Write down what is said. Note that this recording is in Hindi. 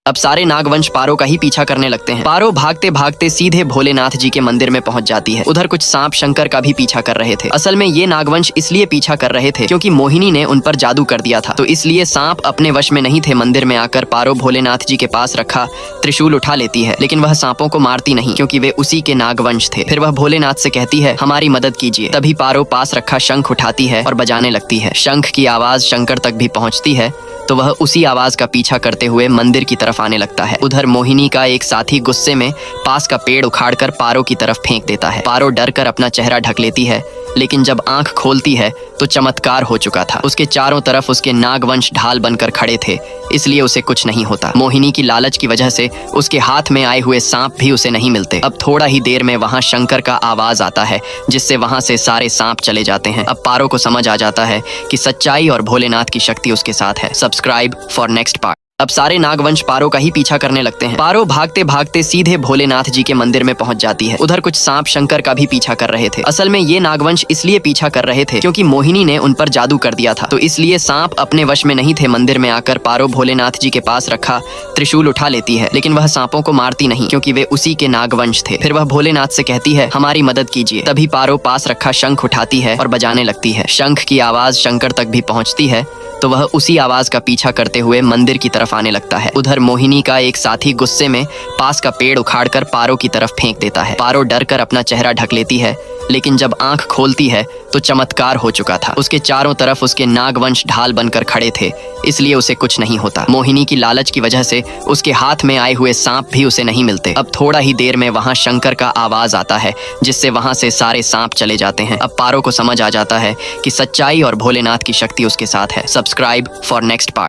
अब सारे नागवंश पारो का ही पीछा करने लगते हैं। पारो भागते भागते सीधे भोलेनाथ जी के मंदिर में पहुंच जाती है। उधर कुछ सांप शंकर का भी पीछा कर रहे थे। असल में ये नागवंश इसलिए पीछा कर रहे थे क्योंकि मोहिनी ने उन पर जादू कर दिया था, तो इसलिए सांप अपने वश में नहीं थे। मंदिर में आकर पारो भोलेनाथ जी के पास रखा त्रिशूल उठा लेती है, लेकिन वह सांपों को मारती नहीं क्योंकि वे उसी के नागवंश थे। फिर वह भोलेनाथ से कहती है, हमारी मदद कीजिए। तभी पारो पास रखा शंख उठाती है और बजाने लगती है। शंख की आवाज शंकर तक भी पहुंचती है, तो वह उसी आवाज का पीछा करते हुए मंदिर की तरफ आने लगता है। उधर मोहिनी का एक साथी गुस्से में पास का पेड़ उखाड़कर पारो की तरफ फेंक देता है। पारो डरकर अपना चेहरा ढक लेती है, लेकिन जब आंख खोलती है तो चमत्कार हो चुका था। उसके चारों तरफ उसके नागवंश ढाल बनकर खड़े थे, इसलिए उसे कुछ नहीं होता। मोहिनी की लालच की वजह से उसके हाथ में आए हुए सांप भी उसे नहीं मिलते। अब थोड़ा ही देर में वहां शंकर का आवाज आता है, जिससे वहां से सारे सांप चले जाते हैं। अब पारो को समझ आ जाता है कि सच्चाई और भोलेनाथ की शक्ति उसके साथ है। Subscribe for next part. अब सारे नागवंश पारो का ही पीछा करने लगते हैं। पारो भागते भागते सीधे भोलेनाथ जी के मंदिर में पहुंच जाती है। उधर कुछ सांप शंकर का भी पीछा कर रहे थे। असल में ये नागवंश इसलिए पीछा कर रहे थे क्योंकि मोहिनी ने उन पर जादू कर दिया था, तो इसलिए सांप अपने वश में नहीं थे। मंदिर में आकर पारो भोलेनाथ जी के पास रखा त्रिशूल उठा लेती है, लेकिन वह सांपों को मारती नहीं क्योंकि वे उसी के नागवंश थे। फिर वह भोलेनाथ से कहती है, हमारी मदद कीजिए। तभी पारो पास रखा शंख उठाती है और बजाने लगती है। शंख की आवाज शंकर तक भी पहुंचती है, तो वह उसी आवाज का पीछा करते हुए मंदिर की तरफ आने लगता है। उधर मोहिनी का एक साथी गुस्से में पास का पेड़ उखाड़कर पारो की तरफ फेंक देता है। पारो डरकर अपना चेहरा ढक लेती है, लेकिन जब आंख खोलती है तो चमत्कार हो चुका था। उसके चारों तरफ उसके नागवंश ढाल बनकर खड़े थे, इसलिए उसे कुछ नहीं होता। मोहिनी की लालच की वजह से उसके हाथ में आए हुए सांप भी उसे नहीं मिलते। अब थोड़ा ही देर में वहां शंकर का आवाज आता है, जिससे वहां से सारे सांप चले जाते हैं। अब पारो को समझ आ जाता है कि सच्चाई और भोलेनाथ की शक्ति उसके साथ है। Subscribe for next part.